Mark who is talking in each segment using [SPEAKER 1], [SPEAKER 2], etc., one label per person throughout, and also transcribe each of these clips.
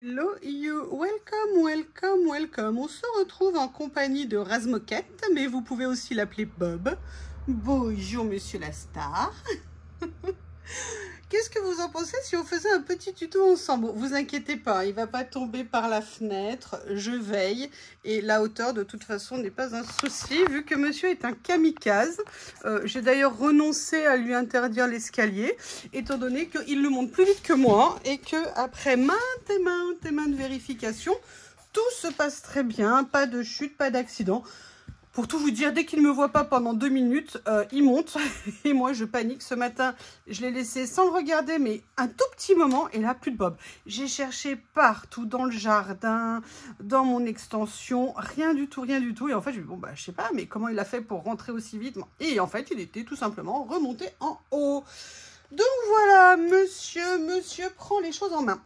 [SPEAKER 1] Hello you, welcome, welcome, welcome. On se retrouve en compagnie de Razmoquette, mais vous pouvez aussi l'appeler Bob. Bonjour monsieur la star. Qu'est-ce que vous en pensez si on faisait un petit tuto ensemble? Bon, vous inquiétez pas, il va pas tomber par la fenêtre, je veille. Et la hauteur, de toute façon, n'est pas un souci, vu que monsieur est un kamikaze. J'ai d'ailleurs renoncé à lui interdire l'escalier, étant donné qu'il le monte plus vite que moi, et que après maintes et maintes vérifications, tout se passe très bien, pas de chute, pas d'accident. Pour tout vous dire, dès qu'il ne me voit pas pendant 2 minutes, il monte. Et moi, je panique. Ce matin, je l'ai laissé sans le regarder, mais un tout petit moment. Et là, plus de Bob. J'ai cherché partout, dans le jardin, dans mon extension. Rien du tout, rien du tout. Et en fait, je me dis, bon, bah, je sais pas, mais comment il a fait pour rentrer aussi vite? Et en fait, il était tout simplement remonté en haut. Donc voilà, monsieur prend les choses en main.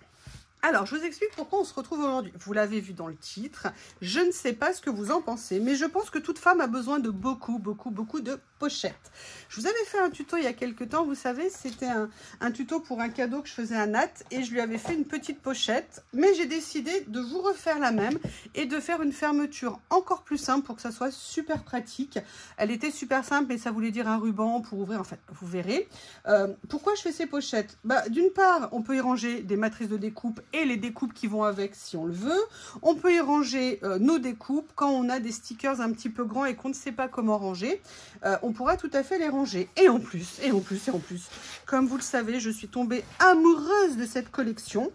[SPEAKER 1] Alors, je vous explique pourquoi on se retrouve aujourd'hui. Vous l'avez vu dans le titre, je ne sais pas ce que vous en pensez, mais je pense que toute femme a besoin de beaucoup de pochettes. Je vous avais fait un tuto il y a quelques temps, vous savez, c'était un tuto pour un cadeau que je faisais à Nat, et je lui avais fait une petite pochette, mais j'ai décidé de vous refaire la même, et de faire une fermeture encore plus simple pour que ça soit super pratique. Elle était super simple, mais ça voulait dire un ruban pour ouvrir, en fait, vous verrez. Pourquoi je fais ces pochettes? D'une part, on peut y ranger des matrices de découpe, et les découpes qui vont avec si on le veut. On peut y ranger nos découpes quand on a des stickers un petit peu grands et qu'on ne sait pas comment ranger. On pourra tout à fait les ranger. Et en plus, comme vous le savez, je suis tombée amoureuse de cette collection.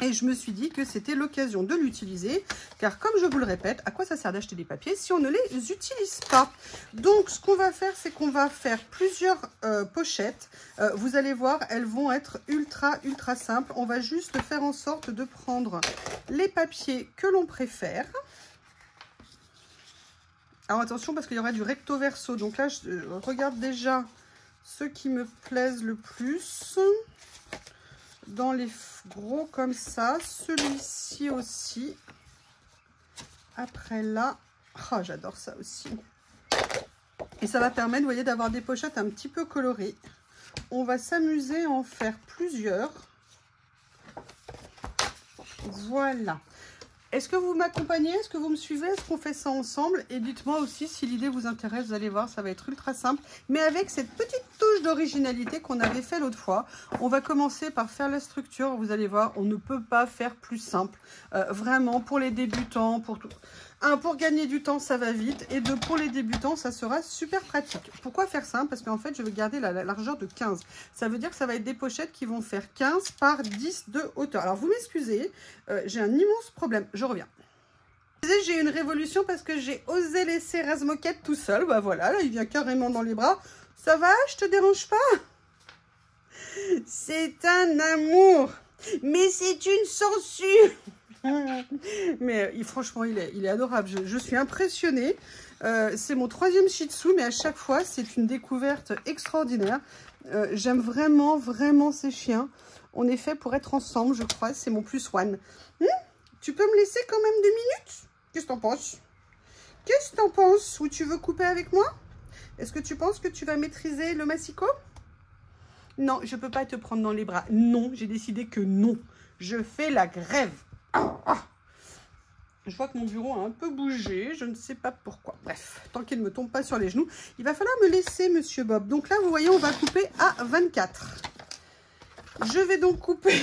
[SPEAKER 1] Et je me suis dit que c'était l'occasion de l'utiliser, car comme je vous le répète, à quoi ça sert d'acheter des papiers si on ne les utilise pas? Donc ce qu'on va faire, c'est qu'on va faire plusieurs pochettes. Vous allez voir, elles vont être ultra simples. On va juste faire en sorte de prendre les papiers que l'on préfère. Alors attention, parce qu'il y aura du recto verso. Donc là, je regarde déjà ceux qui me plaisent le plus. Dans les gros comme ça, celui-ci aussi. Après là, oh, j'adore ça aussi. Et ça va permettre, vous voyez, d'avoir des pochettes un petit peu colorées. On va s'amuser à en faire plusieurs. Voilà. Est-ce que vous m'accompagnez? Est-ce que vous me suivez? Est-ce qu'on fait ça ensemble? Et dites-moi aussi si l'idée vous intéresse. Vous allez voir, ça va être ultra simple. Mais avec cette petite touche d'originalité qu'on avait fait l'autre fois. On va commencer par faire la structure. Vous allez voir, on ne peut pas faire plus simple. Vraiment, pour les débutants, pour tout. Pour gagner du temps, ça va vite. Et pour les débutants, ça sera super pratique. Pourquoi faire ça? Parce qu'en fait, je vais garder la largeur de 15. Ça veut dire que ça va être des pochettes qui vont faire 15 par 10 de hauteur. Alors, vous m'excusez, j'ai un immense problème. Je reviens. J'ai une révolution parce que j'ai osé laisser Razmoquette tout seul. Bah voilà, là, il vient carrément dans les bras. Ça va? Je te dérange pas? C'est un amour. Mais c'est une censure. Mais franchement, il est adorable. Je suis impressionnée. C'est mon 3e Shih Tzu, mais à chaque fois, c'est une découverte extraordinaire. J'aime vraiment ces chiens. On est fait pour être ensemble, je crois. C'est mon +1. Tu peux me laisser quand même 2 minutes? Qu'est-ce que t'en penses? Qu'est-ce que t'en penses? Ou tu veux couper avec moi? Est-ce que tu penses que tu vas maîtriser le massicot? Non, je ne peux pas te prendre dans les bras. Non, j'ai décidé que non. Je fais la grève. Je vois que mon bureau a un peu bougé, je ne sais pas pourquoi. Bref, tant qu'il ne me tombe pas sur les genoux, il va falloir me laisser, monsieur Bob. Donc là, vous voyez, on va couper à 24. Je vais donc couper...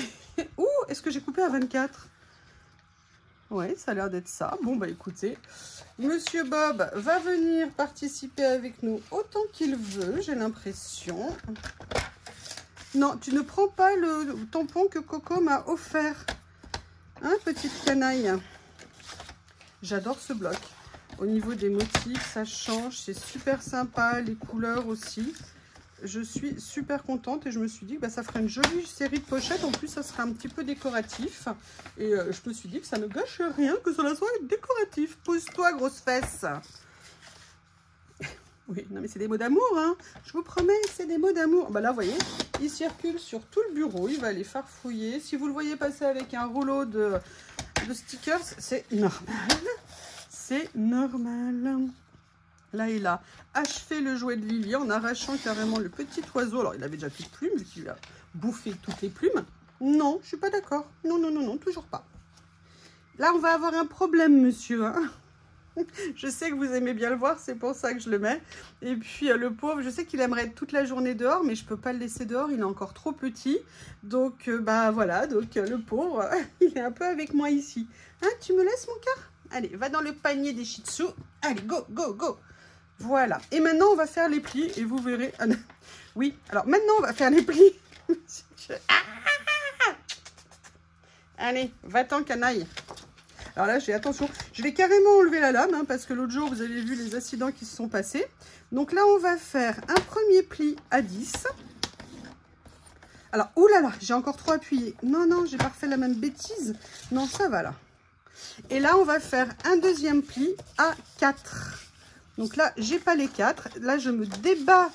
[SPEAKER 1] Ouh, est-ce que j'ai coupé à 24? Oui, ça a l'air d'être ça. Bon, bah écoutez, monsieur Bob va venir participer avec nous autant qu'il veut, j'ai l'impression. Non, tu ne prends pas le tampon que Coco m'a offert. Hein, petite canaille? J'adore ce bloc. Au niveau des motifs, ça change. C'est super sympa. Les couleurs aussi. Je suis super contente et je me suis dit que ça ferait une jolie série de pochettes. En plus, ça serait un petit peu décoratif. Et je me suis dit que ça ne gâche rien, que cela soit décoratif. Pousse-toi, grosse fesse. Oui, non mais c'est des mots d'amour, hein. Je vous promets, c'est des mots d'amour. Bah là, vous voyez, il circule sur tout le bureau. Il va aller farfouiller. Si vous le voyez passer avec un rouleau de stickers, c'est normal. C'est normal. Là, il a achevé le jouet de Lily en arrachant carrément le petit oiseau. Alors, il avait déjà plus de plumes, vu qu'il a bouffé toutes les plumes. Non, je suis pas d'accord. Non, toujours pas. Là, on va avoir un problème, monsieur. Hein. Je sais que vous aimez bien le voir, c'est pour ça que je le mets. Et puis, le pauvre, je sais qu'il aimerait être toute la journée dehors, mais je ne peux pas le laisser dehors, il est encore trop petit. Donc, bah voilà, donc le pauvre, il est un peu avec moi ici. Hein, tu me laisses, mon cœur? Allez, va dans le panier des shih tzus. Allez, go, go, go. Voilà. Et maintenant, on va faire les plis et vous verrez... Ah, oui, alors maintenant, on va faire les plis. Allez, va-t'en, canaille. Alors là, attention, je vais carrément enlever la lame, hein, parce que l'autre jour, vous avez vu les accidents qui se sont passés. Donc là, on va faire un premier pli à 10. Alors, oulala, j'ai encore trop appuyé. Non, non, j'ai pas refait la même bêtise. Non, ça va là. Et là, on va faire un deuxième pli à 4. Donc là, j'ai pas les 4. Là, je me débats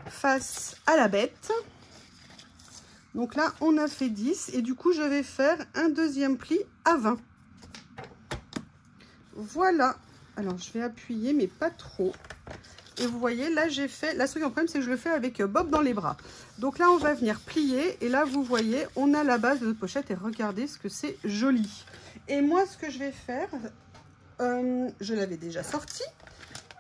[SPEAKER 1] face à la bête. Donc là, on a fait 10. Et du coup, je vais faire un deuxième pli à 20. Voilà. Alors, je vais appuyer, mais pas trop. Et vous voyez, là, j'ai fait... La seule problème, c'est que je le fais avec Bob dans les bras. Donc là, on va venir plier. Et là, vous voyez, on a la base de notre pochette. Et regardez ce que c'est joli. Et moi, ce que je vais faire... je l'avais déjà sorti.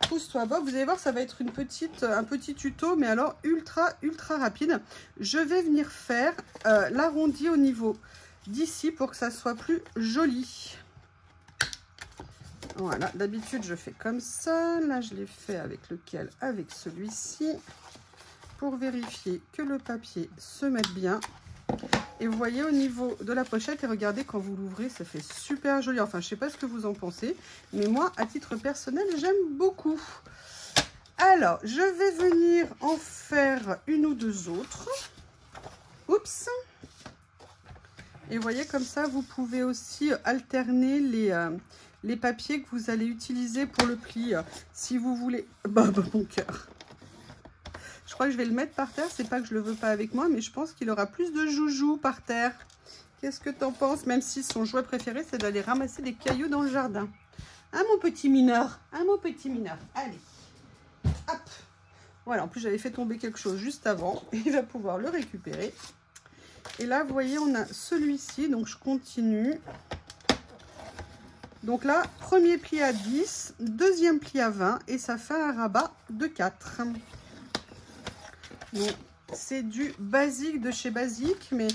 [SPEAKER 1] Pousse-toi, Bob. Vous allez voir, ça va être un petit tuto, mais alors ultra rapide. Je vais venir faire l'arrondi au niveau d'ici pour que ça soit plus joli. Voilà, d'habitude je fais comme ça. Là, je l'ai fait avec lequel? Avec celui-ci. Pour vérifier que le papier se mette bien. Et vous voyez au niveau de la pochette, et regardez quand vous l'ouvrez, ça fait super joli. Enfin, je sais pas ce que vous en pensez, mais moi, à titre personnel, j'aime beaucoup. Alors, je vais venir en faire une ou deux autres. Oups! Et vous voyez, comme ça, vous pouvez aussi alterner les papiers que vous allez utiliser pour le pli. Si vous voulez... Bah, mon cœur. Je crois que je vais le mettre par terre. C'est pas que je le veux pas avec moi, mais je pense qu'il aura plus de joujou par terre. Qu'est-ce que t'en penses? Même si son jouet préféré, c'est d'aller ramasser des cailloux dans le jardin. Hein, mon petit mineur? Hein, mon petit mineur? Allez. Hop. Voilà, en plus, j'avais fait tomber quelque chose juste avant. Il va pouvoir le récupérer. Et là, vous voyez, on a celui-ci. Donc, je continue. Donc là, premier pli à 10, deuxième pli à 20. Et ça fait un rabat de 4. Donc, c'est du basique de chez Basique, mais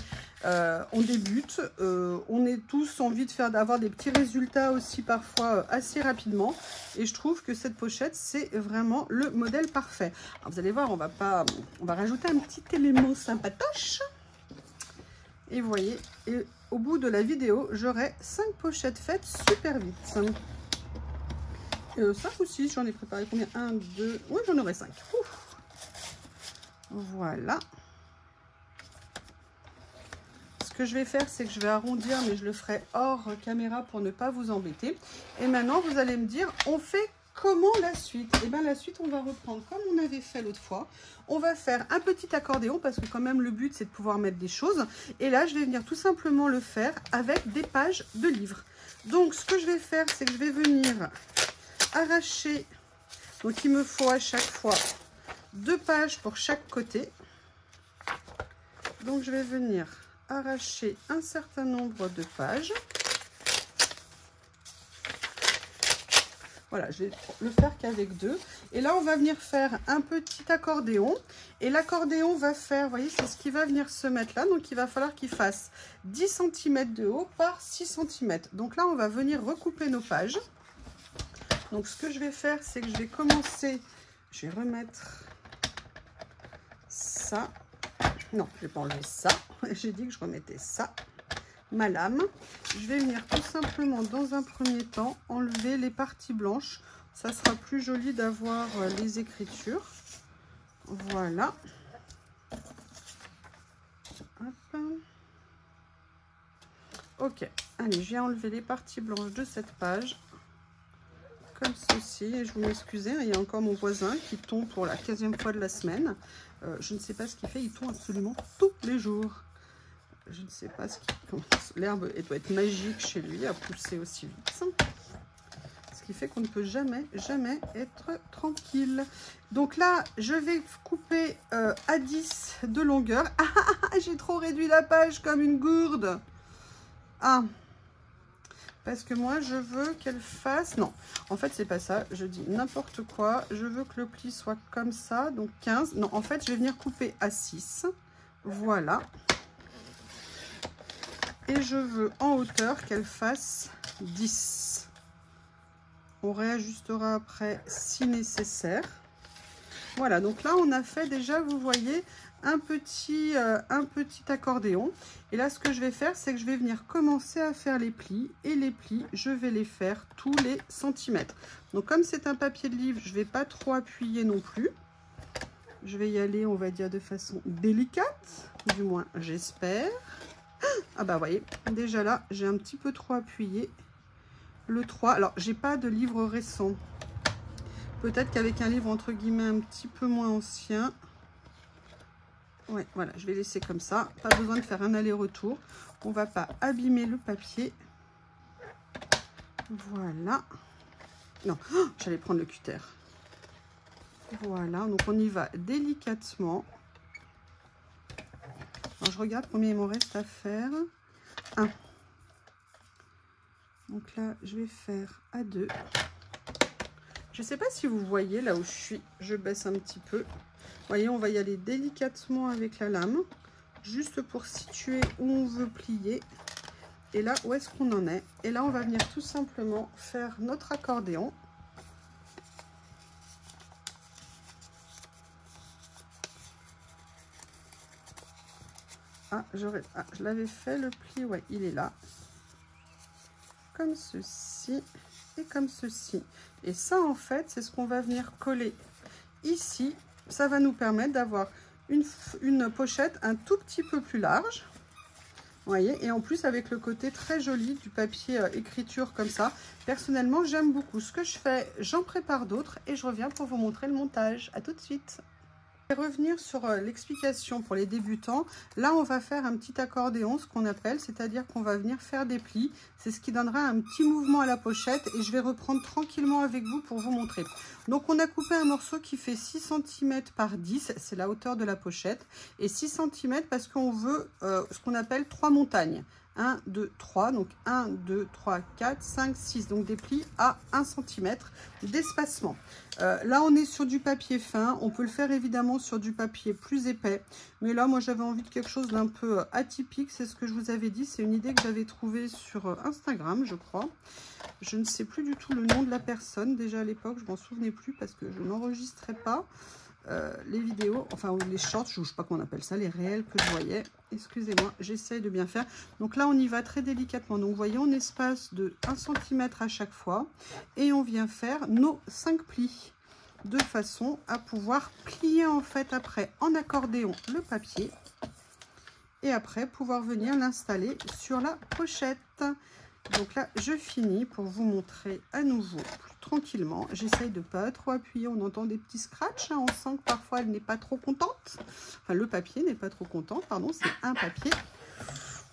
[SPEAKER 1] on débute. On est tous envie d'avoir des petits résultats aussi parfois assez rapidement. Et je trouve que cette pochette, c'est vraiment le modèle parfait. Alors, vous allez voir, on va rajouter un petit élément sympatoche. Et vous voyez, et au bout de la vidéo, j'aurai 5 pochettes faites super vite. 5 ou 6, j'en ai préparé combien? 1, 2, oui, j'en aurai 5. Ouf. Voilà. Ce que je vais faire, c'est que je vais arrondir, mais je le ferai hors caméra pour ne pas vous embêter. Et maintenant, vous allez me dire, on fait comment la suite? Et bien, la suite, on va reprendre comme on avait fait l'autre fois. On va faire un petit accordéon, parce que quand même, le but, c'est de pouvoir mettre des choses. Et là, je vais venir tout simplement le faire avec des pages de livres. Donc, ce que je vais faire, c'est que je vais venir arracher. Donc, il me faut à chaque fois 2 pages pour chaque côté. Donc, je vais venir arracher un certain nombre de pages. Voilà, je vais le faire qu'avec 2. Et là, on va venir faire un petit accordéon. Et l'accordéon va faire, vous voyez, c'est ce qui va venir se mettre là. Donc, il va falloir qu'il fasse 10 cm de haut par 6 cm. Donc là, on va venir recouper nos pages. Donc, ce que je vais faire, c'est que je vais commencer... Je vais remettre ça. Non, je ne vais pas enlever ça. J'ai dit que je remettais ça. Ma lame. Je vais venir tout simplement dans un premier temps enlever les parties blanches. Ça sera plus joli d'avoir les écritures. Voilà. Hop. Ok. Allez, je viens enlever les parties blanches de cette page. Comme ceci. Et je vous m'excuse, il y a encore mon voisin qui tombe pour la 15e fois de la semaine. Je ne sais pas ce qu'il fait. Il tombe absolument tous les jours. Je ne sais pas ce qu'il... L'herbe doit être magique chez lui à pousser aussi vite. Ce qui fait qu'on ne peut jamais être tranquille. Donc là, je vais couper à 10 de longueur. Ah, j'ai trop réduit la page comme une gourde. Ah, Parce que moi, je veux qu'elle fasse... Non, en fait, c'est pas ça. Je dis n'importe quoi. Je veux que le pli soit comme ça. Donc 15. Non, en fait, je vais venir couper à 6. Voilà. Et je veux en hauteur qu'elle fasse 10. On réajustera après si nécessaire. Voilà, donc là, on a fait déjà, vous voyez, un petit accordéon. Et là, ce que je vais faire, c'est que je vais venir commencer à faire les plis. Et les plis, je vais les faire tous les centimètres. Donc, comme c'est un papier de livre, je ne vais pas trop appuyer non plus. Je vais y aller, on va dire, de façon délicate. Du moins, j'espère. Ah bah, vous voyez, déjà là, j'ai un petit peu trop appuyé. Le 3. Alors, j'ai pas de livre récent. Peut-être qu'avec un livre, entre guillemets, un petit peu moins ancien... Ouais, voilà, je vais laisser comme ça. Pas besoin de faire un aller-retour. On va pas abîmer le papier. Voilà. Non, oh, j'allais prendre le cutter. Voilà, donc on y va délicatement. Alors, je regarde combien il m'en reste à faire. 1. Donc là, je vais faire à 2. Je ne sais pas si vous voyez là où je suis. Je baisse un petit peu. Vous voyez, on va y aller délicatement avec la lame, juste pour situer où on veut plier. Et là, où est-ce qu'on en est? Et là, on va venir tout simplement faire notre accordéon. Ah, je l'avais fait, le pli, ouais, il est là. Comme ceci et comme ceci. Et ça, en fait, c'est ce qu'on va venir coller ici. Ça va nous permettre d'avoir une pochette un tout petit peu plus large. Vous voyez, et en plus avec le côté très joli du papier écriture comme ça. Personnellement, j'aime beaucoup. Ce que je fais, j'en prépare d'autres et je reviens pour vous montrer le montage. À tout de suite. Je vais revenir sur l'explication pour les débutants. Là, on va faire un petit accordéon, ce qu'on appelle, c'est-à-dire qu'on va venir faire des plis. C'est ce qui donnera un petit mouvement à la pochette et je vais reprendre tranquillement avec vous pour vous montrer. Donc, on a coupé un morceau qui fait 6 cm par 10, c'est la hauteur de la pochette, et 6 cm parce qu'on veut ce qu'on appelle 3 montagnes. 1, 2, 3, donc 1, 2, 3, 4, 5, 6, donc des plis à 1 cm d'espacement. Là, on est sur du papier fin, on peut le faire évidemment sur du papier plus épais, mais là, moi, j'avais envie de quelque chose d'un peu atypique, c'est ce que je vous avais dit, c'est une idée que j'avais trouvée sur Instagram, je crois. Je ne sais plus du tout le nom de la personne, déjà à l'époque, je m'en souvenais plus parce que je n'enregistrais pas les vidéos, enfin les shorts, je ne sais pas comment on appelle ça, les réels que je voyais. Excusez-moi, j'essaye de bien faire. Donc là, on y va très délicatement. Donc, vous voyez, on espace de 1 cm à chaque fois. Et on vient faire nos 5 plis. De façon à pouvoir plier, en fait, après, en accordéon, le papier. Et après, pouvoir venir l'installer sur la pochette. Donc là, je finis pour vous montrer à nouveau plus tranquillement. J'essaye de ne pas trop appuyer. On entend des petits scratchs. Hein. On sent que parfois, elle n'est pas trop contente. Enfin, le papier n'est pas trop content. Pardon, c'est un papier.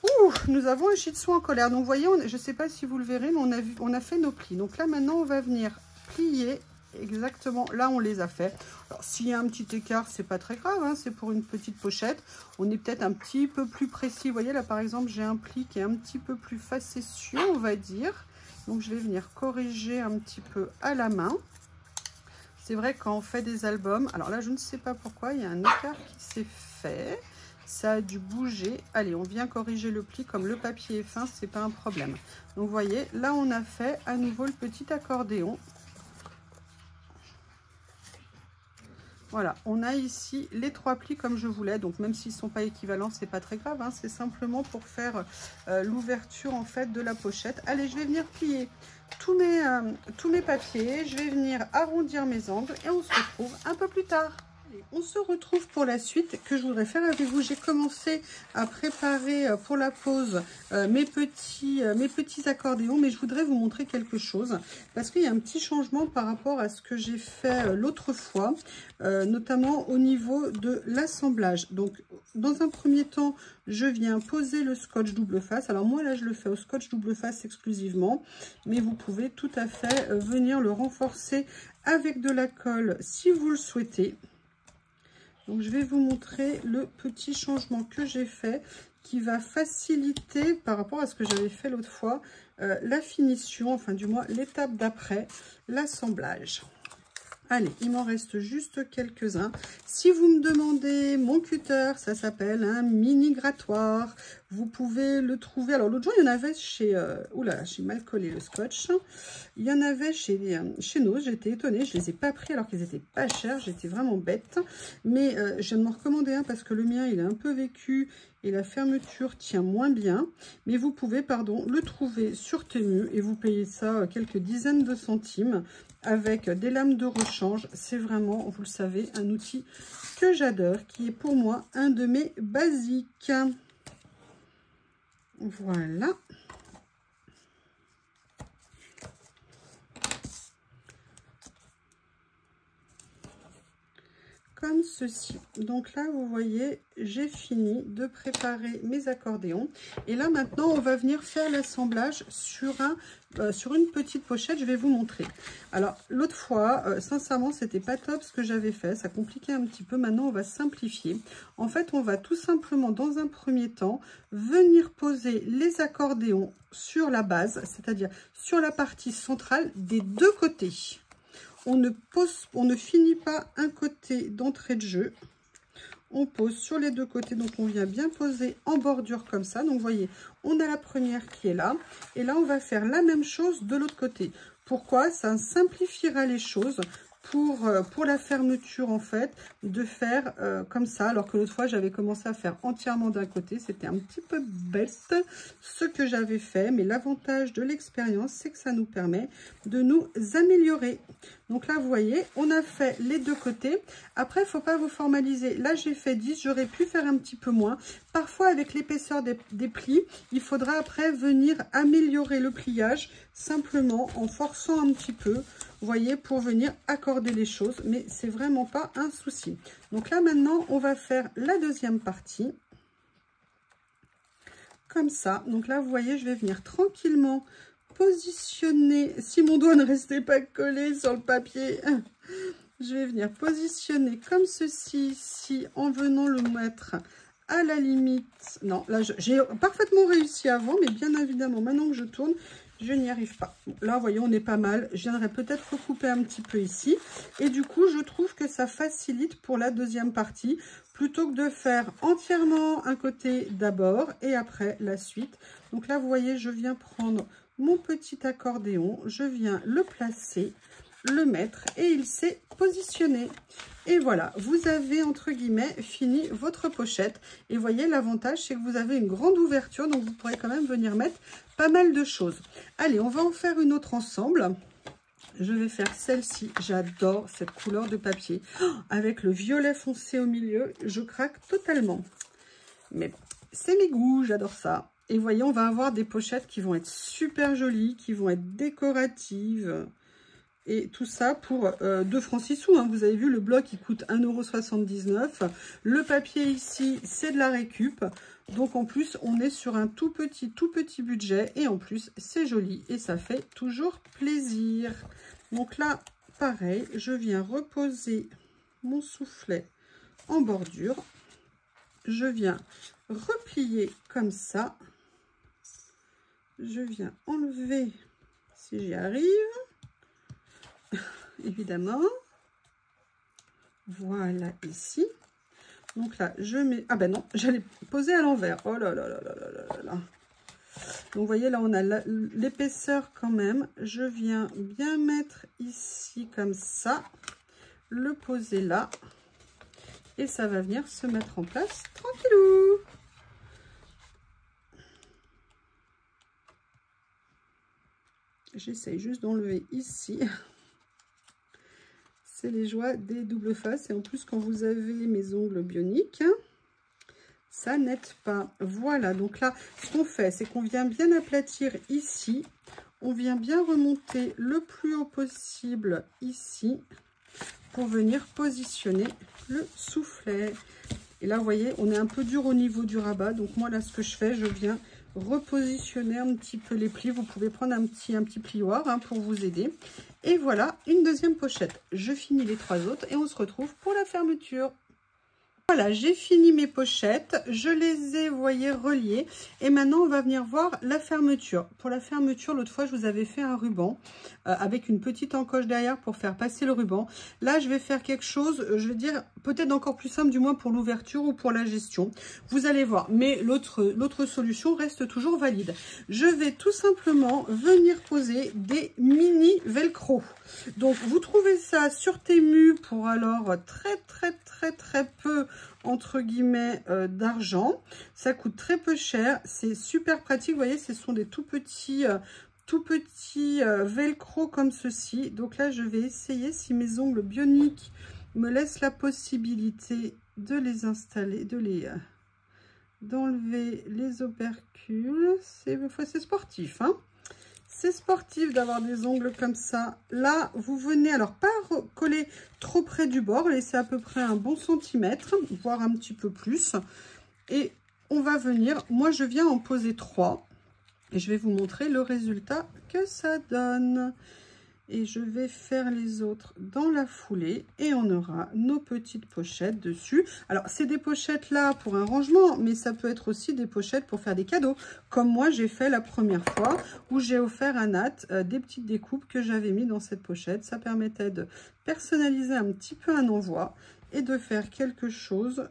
[SPEAKER 1] Ouh, nous avons un shih tzu en colère. Donc, vous voyez, je ne sais pas si vous le verrez, mais on a fait nos plis. Donc là, maintenant, on va venir plier exactement. Là, on les a fait. Alors, s'il y a un petit écart, c'est pas très grave. Hein, c'est pour une petite pochette. On est peut-être un petit peu plus précis. Vous voyez, là, par exemple, j'ai un pli qui est un petit peu plus facétieux, on va dire. Donc, je vais venir corriger un petit peu à la main. C'est vrai quand on fait des albums. Alors là, je ne sais pas pourquoi, il y a un écart qui s'est fait. Ça a dû bouger. Allez, on vient corriger le pli. Comme le papier est fin, c'est pas un problème. Donc, vous voyez, là, on a fait à nouveau le petit accordéon. Voilà, on a ici les 3 plis comme je voulais. Donc, même s'ils ne sont pas équivalents, c'est pas très grave. Hein, c'est simplement pour faire l'ouverture, en fait, de la pochette. Allez, je vais venir plier tous mes papiers. Je vais venir arrondir mes angles et on se retrouve un peu plus tard. On se retrouve pour la suite que je voudrais faire avec vous. J'ai commencé à préparer pour la pause mes petits accordéons, mais je voudrais vous montrer quelque chose parce qu'il y a un petit changement par rapport à ce que j'ai fait l'autre fois, notamment au niveau de l'assemblage. Donc, dans un premier temps, je viens poser le scotch double face. Alors moi, là, je le fais au scotch double face exclusivement, mais vous pouvez tout à fait venir le renforcer avec de la colle si vous le souhaitez. Donc, je vais vous montrer le petit changement que j'ai fait qui va faciliter par rapport à ce que j'avais fait l'autre fois, la finition, enfin du moins l'étape d'après, l'assemblage. Allez, il m'en reste juste quelques-uns. Si vous me demandez mon cutter, ça s'appelle un mini grattoir. Vous pouvez le trouver. Alors, l'autre jour, il y en avait chez... oula, j'ai mal collé le scotch. Il y en avait chez Noz. J'étais étonnée. Je ne les ai pas pris alors qu'ils étaient pas chers. J'étais vraiment bête. Mais je viens de m'en recommander un parce que le mien, il est un peu vécu et la fermeture tient moins bien. Mais vous pouvez, pardon, le trouver sur Temu et vous payez ça quelques dizaines de centimes avec des lames de rechange. C'est vraiment, vous le savez, un outil que j'adore, qui est pour moi un de mes basiques. Voilà. Comme ceci. Donc là, vous voyez, j'ai fini de préparer mes accordéons. Et là, maintenant, on va venir faire l'assemblage sur une petite pochette. Je vais vous montrer. Alors, l'autre fois, sincèrement, c'était pas top ce que j'avais fait. Ça compliquait un petit peu. Maintenant, on va simplifier. En fait, on va tout simplement, dans un premier temps, venir poser les accordéons sur la base, c'est-à-dire sur la partie centrale des deux côtés. On ne finit pas un côté d'entrée de jeu. On pose sur les deux côtés. Donc, on vient bien poser en bordure comme ça. Donc, vous voyez, on a la première qui est là. Et là, on va faire la même chose de l'autre côté. Pourquoi? Ça simplifiera les choses pour la fermeture, en fait, de faire comme ça. Alors que l'autre fois, j'avais commencé à faire entièrement d'un côté. C'était un petit peu bête ce que j'avais fait. Mais l'avantage de l'expérience, c'est que ça nous permet de nous améliorer. Donc là, vous voyez, on a fait les deux côtés. Après, il ne faut pas vous formaliser. Là, j'ai fait 10. J'aurais pu faire un petit peu moins. Parfois, avec l'épaisseur des plis, il faudra après venir améliorer le pliage simplement en forçant un petit peu. Vous voyez, pour venir accorder les choses. Mais c'est vraiment pas un souci. Donc là, maintenant, on va faire la deuxième partie. Comme ça. Donc là, vous voyez, je vais venir tranquillement positionner, si mon doigt ne restait pas collé sur le papier, je vais venir positionner comme ceci ici en venant le mettre à la limite. Non, là j'ai parfaitement réussi avant, mais bien évidemment maintenant que je tourne, je n'y arrive pas. Bon, là, vous voyez, on est pas mal. Je viendrai peut-être recouper un petit peu ici. Et du coup, je trouve que ça facilite pour la deuxième partie, plutôt que de faire entièrement un côté d'abord et après la suite. Donc là, vous voyez, je viens prendre mon petit accordéon, je viens le placer, le mettre et il s'est positionné. Et voilà, vous avez entre guillemets fini votre pochette. Et voyez, l'avantage, c'est que vous avez une grande ouverture, donc vous pourrez quand même venir mettre pas mal de choses. Allez, on va en faire une autre ensemble. Je vais faire celle-ci. J'adore cette couleur de papier. Oh, avec le violet foncé au milieu, je craque totalement. Mais c'est mes goûts, j'adore ça. Et vous voyez, on va avoir des pochettes qui vont être super jolies, qui vont être décoratives. Et tout ça pour 2 francs 6 sous. Hein. Vous avez vu, le bloc, il coûte 1,79 €. Le papier ici, c'est de la récup. Donc, en plus, on est sur un tout petit budget. Et en plus, c'est joli et ça fait toujours plaisir. Donc là, pareil, je viens reposer mon soufflet en bordure. Je viens replier comme ça. Je viens enlever, si j'y arrive, évidemment. Voilà, ici. Donc là, je mets... Ah ben non, j'allais poser à l'envers. Oh là là là là là là là. Donc, vous voyez, là, on a l'épaisseur quand même. Je viens bien mettre ici comme ça. Le poser là. Et ça va venir se mettre en place tranquillou. J'essaye juste d'enlever ici. C'est les joies des doubles faces. Et en plus, quand vous avez mes ongles bioniques, ça n'aide pas. Voilà, donc là, ce qu'on fait, c'est qu'on vient bien aplatir ici. On vient bien remonter le plus haut possible ici pour venir positionner le soufflet. Et là, vous voyez, on est un peu dur au niveau du rabat. Donc moi, là, ce que je fais, je viens repositionner un petit peu les plis. Vous pouvez prendre un petit plioir hein, pour vous aider. Et voilà, une deuxième pochette. Je finis les 3 autres et on se retrouve pour la fermeture. Voilà, j'ai fini mes pochettes, je les ai, vous voyez, reliées. Et maintenant, on va venir voir la fermeture. Pour la fermeture, l'autre fois, je vous avais fait un ruban avec une petite encoche derrière pour faire passer le ruban. Là, je vais faire quelque chose, je veux dire, peut-être encore plus simple, du moins pour l'ouverture ou pour la gestion. Vous allez voir, mais l'autre solution reste toujours valide. Je vais tout simplement venir poser des mini velcro. Donc, vous trouvez ça sur Temu pour alors très peu entre guillemets d'argent. Ça coûte très peu cher, c'est super pratique. Vous voyez, ce sont des tout petits velcro comme ceci. Donc là, je vais essayer, si mes ongles bioniques me laissent la possibilité de les installer, d'enlever les opercules. C'est sportif, hein. C'est sportif d'avoir des ongles comme ça. Là, vous venez, alors pas coller trop près du bord, laissez à peu près un bon centimètre, voire un petit peu plus. Et on va venir, moi je viens en poser 3. Et je vais vous montrer le résultat que ça donne. Et je vais faire les autres dans la foulée. Et on aura nos petites pochettes dessus. Alors, c'est des pochettes là pour un rangement. Mais ça peut être aussi des pochettes pour faire des cadeaux. Comme moi, j'ai fait la première fois. Où j'ai offert à Nat des petites découpes que j'avais mis dans cette pochette. Ça permettait de personnaliser un petit peu un envoi. Et de faire quelque chose.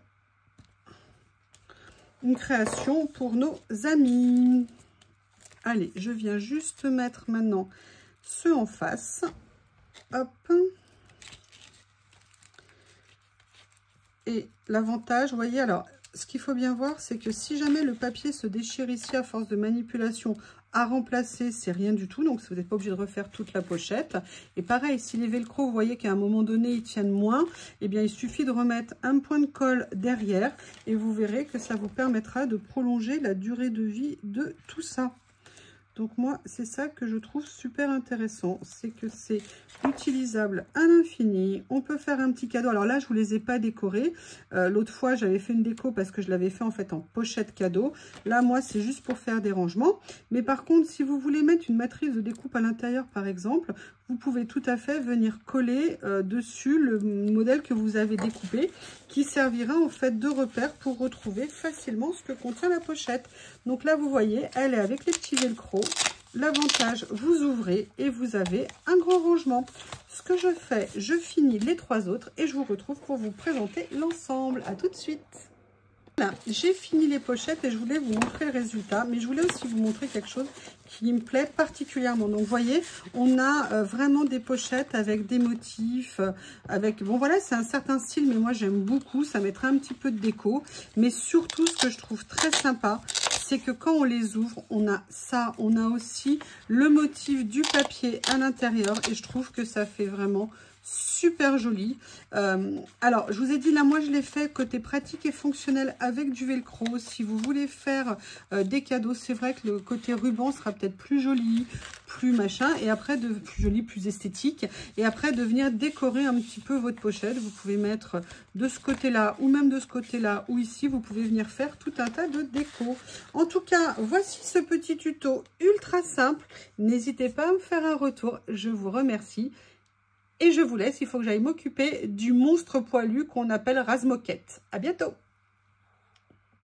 [SPEAKER 1] Une création pour nos amis. Allez, je viens juste mettre maintenant ceux en face. Hop. Et l'avantage, vous voyez, alors, ce qu'il faut bien voir, c'est que si jamais le papier se déchire ici à force de manipulation, à remplacer, c'est rien du tout. Donc, vous n'êtes pas obligé de refaire toute la pochette. Et pareil, si les velcro, vous voyez qu'à un moment donné, ils tiennent moins, eh bien, il suffit de remettre un point de colle derrière et vous verrez que ça vous permettra de prolonger la durée de vie de tout ça. Donc moi, c'est ça que je trouve super intéressant. C'est que c'est utilisable à l'infini. On peut faire un petit cadeau. Alors là, je ne vous les ai pas décorés. L'autre fois, j'avais fait une déco parce que je l'avais fait en fait en pochette cadeau. Là, moi, c'est juste pour faire des rangements. Mais par contre, si vous voulez mettre une matrice de découpe à l'intérieur, par exemple, vous pouvez tout à fait venir coller dessus le modèle que vous avez découpé, qui servira en fait de repère pour retrouver facilement ce que contient la pochette. Donc là, vous voyez, elle est avec les petits velcro. L'avantage, vous ouvrez et vous avez un grand rangement. Ce que je fais, je finis les 3 autres et je vous retrouve pour vous présenter l'ensemble. À tout de suite. Voilà, j'ai fini les pochettes et je voulais vous montrer le résultat, mais je voulais aussi vous montrer quelque chose qui me plaît particulièrement. Donc, vous voyez, on a vraiment des pochettes avec des motifs, avec... Bon, voilà, c'est un certain style, mais moi, j'aime beaucoup. Ça mettrait un petit peu de déco. Mais surtout, ce que je trouve très sympa, c'est que quand on les ouvre, on a ça. On a aussi le motif du papier à l'intérieur et je trouve que ça fait vraiment super joli. Alors, je vous ai dit, là, moi, je l'ai fait côté pratique et fonctionnel avec du velcro. Si vous voulez faire des cadeaux, c'est vrai que le côté ruban sera peut-être plus joli, plus machin, et après, plus joli, plus esthétique. Et après, de venir décorer un petit peu votre pochette. Vous pouvez mettre de ce côté-là, ou même de ce côté-là, ou ici, vous pouvez venir faire tout un tas de déco. En tout cas, voici ce petit tuto ultra simple. N'hésitez pas à me faire un retour. Je vous remercie. Et je vous laisse, il faut que j'aille m'occuper du monstre poilu qu'on appelle Razmoquette. À bientôt!